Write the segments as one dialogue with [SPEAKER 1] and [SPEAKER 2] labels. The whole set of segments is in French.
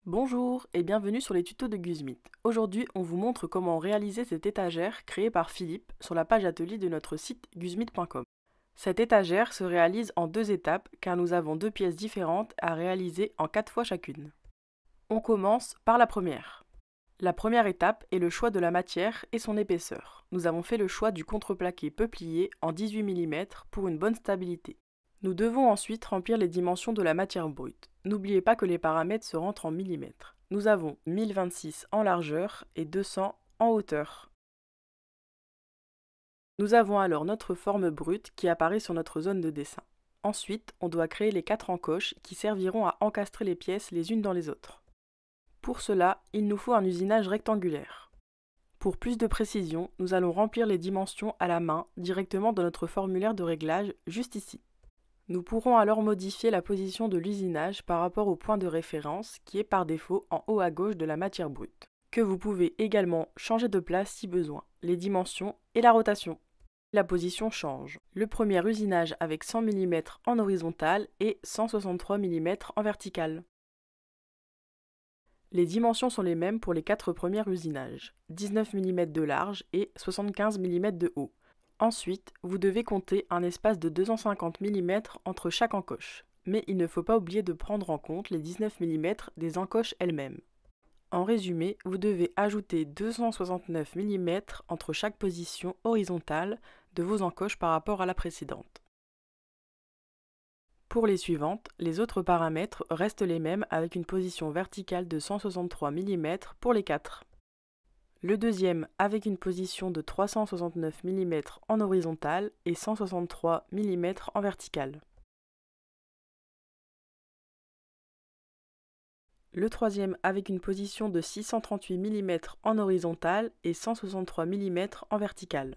[SPEAKER 1] Bonjour et bienvenue sur les tutos de Guzmit. Aujourd'hui, on vous montre comment réaliser cette étagère créée par Philippe sur la page atelier de notre site guzmit.com. Cette étagère se réalise en deux étapes car nous avons deux pièces différentes à réaliser en 4 fois chacune. On commence par la première. La première étape est le choix de la matière et son épaisseur. Nous avons fait le choix du contreplaqué peuplier en 18 mm pour une bonne stabilité. Nous devons ensuite remplir les dimensions de la matière brute. N'oubliez pas que les paramètres se rentrent en millimètres. Nous avons 1026 en largeur et 200 en hauteur. Nous avons alors notre forme brute qui apparaît sur notre zone de dessin. Ensuite, on doit créer les 4 encoches qui serviront à encastrer les pièces les unes dans les autres. Pour cela, il nous faut un usinage rectangulaire. Pour plus de précision, nous allons remplir les dimensions à la main directement dans notre formulaire de réglage juste ici. Nous pourrons alors modifier la position de l'usinage par rapport au point de référence qui est par défaut en haut à gauche de la matière brute, que vous pouvez également changer de place si besoin, les dimensions et la rotation. La position change. Le premier usinage avec 100 mm en horizontal et 163 mm en vertical. Les dimensions sont les mêmes pour les 4 premiers usinages, 19 mm de large et 75 mm de haut. Ensuite, vous devez compter un espace de 250 mm entre chaque encoche, mais il ne faut pas oublier de prendre en compte les 19 mm des encoches elles-mêmes. En résumé, vous devez ajouter 269 mm entre chaque position horizontale de vos encoches par rapport à la précédente. Pour les suivantes, les autres paramètres restent les mêmes avec une position verticale de 163 mm pour les 4. Le deuxième avec une position de 369 mm en horizontal et 163 mm en vertical. Le troisième avec une position de 638 mm en horizontal et 163 mm en vertical.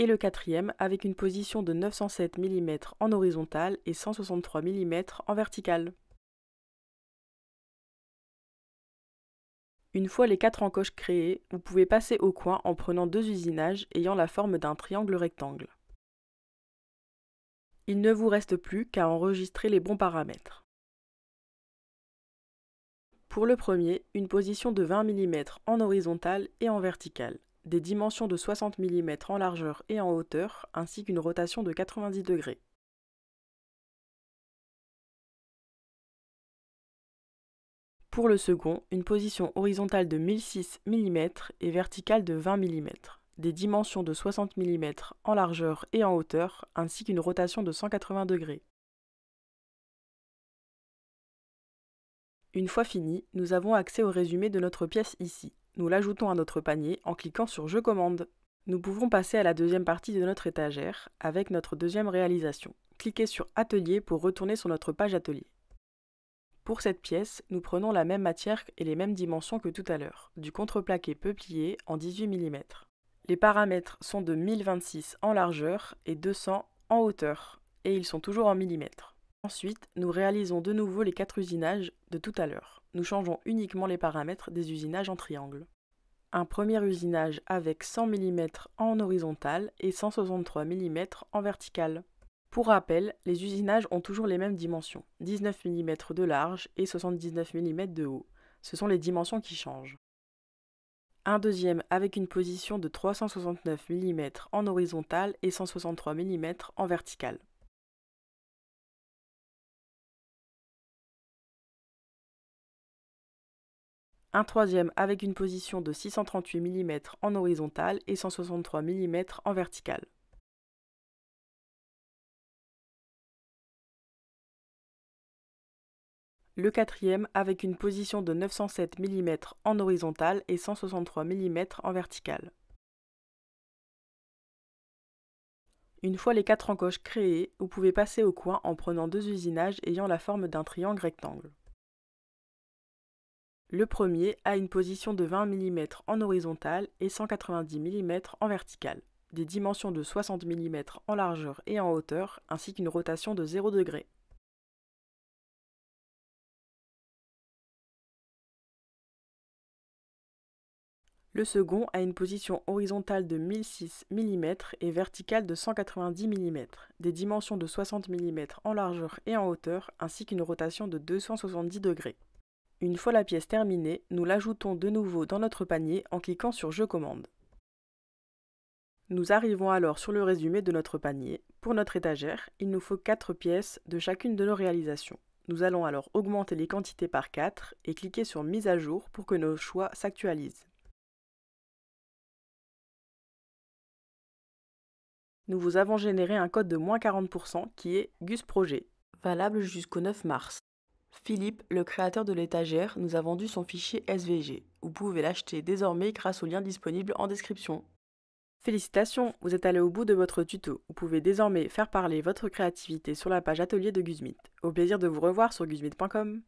[SPEAKER 1] Et le quatrième avec une position de 907 mm en horizontal et 163 mm en vertical. Une fois les 4 encoches créées, vous pouvez passer au coin en prenant deux usinages ayant la forme d'un triangle rectangle. Il ne vous reste plus qu'à enregistrer les bons paramètres. Pour le premier, une position de 20 mm en horizontal et en vertical, des dimensions de 60 mm en largeur et en hauteur, ainsi qu'une rotation de 90 degrés. Pour le second, une position horizontale de 1006 mm et verticale de 20 mm, des dimensions de 60 mm en largeur et en hauteur, ainsi qu'une rotation de 180 degrés. Une fois fini, nous avons accès au résumé de notre pièce ici. Nous l'ajoutons à notre panier en cliquant sur « Je commande ». Nous pouvons passer à la deuxième partie de notre étagère avec notre deuxième réalisation. Cliquez sur « Atelier » pour retourner sur notre page atelier. Pour cette pièce, nous prenons la même matière et les mêmes dimensions que tout à l'heure, du contreplaqué peuplier en 18 mm. Les paramètres sont de 1026 en largeur et 200 en hauteur, et ils sont toujours en millimètres. Ensuite, nous réalisons de nouveau les 4 usinages de tout à l'heure. Nous changeons uniquement les paramètres des usinages en triangle. Un premier usinage avec 100 mm en horizontal et 163 mm en vertical. Pour rappel, les usinages ont toujours les mêmes dimensions, 19 mm de large et 79 mm de haut. Ce sont les dimensions qui changent. Un deuxième avec une position de 369 mm en horizontal et 163 mm en vertical. Un troisième avec une position de 638 mm en horizontal et 163 mm en vertical. Le quatrième avec une position de 907 mm en horizontal et 163 mm en vertical. Une fois les 4 encoches créées, vous pouvez passer au coin en prenant deux usinages ayant la forme d'un triangle rectangle. Le premier a une position de 20 mm en horizontal et 190 mm en vertical, des dimensions de 60 mm en largeur et en hauteur, ainsi qu'une rotation de 0 degré. Le second a une position horizontale de 1006 mm et verticale de 190 mm, des dimensions de 60 mm en largeur et en hauteur, ainsi qu'une rotation de 270 degrés. Une fois la pièce terminée, nous l'ajoutons de nouveau dans notre panier en cliquant sur Je commande. Nous arrivons alors sur le résumé de notre panier. Pour notre étagère, il nous faut 4 pièces de chacune de nos réalisations. Nous allons alors augmenter les quantités par 4 et cliquer sur Mise à jour pour que nos choix s'actualisent. Nous vous avons généré un code de moins 40% qui est GusProjet, valable jusqu'au 9 mars. Philippe, le créateur de l'étagère, nous a vendu son fichier SVG. Vous pouvez l'acheter désormais grâce au lien disponible en description. Félicitations, vous êtes allé au bout de votre tuto. Vous pouvez désormais faire parler votre créativité sur la page atelier de Guzmit. Au plaisir de vous revoir sur guzmit.com.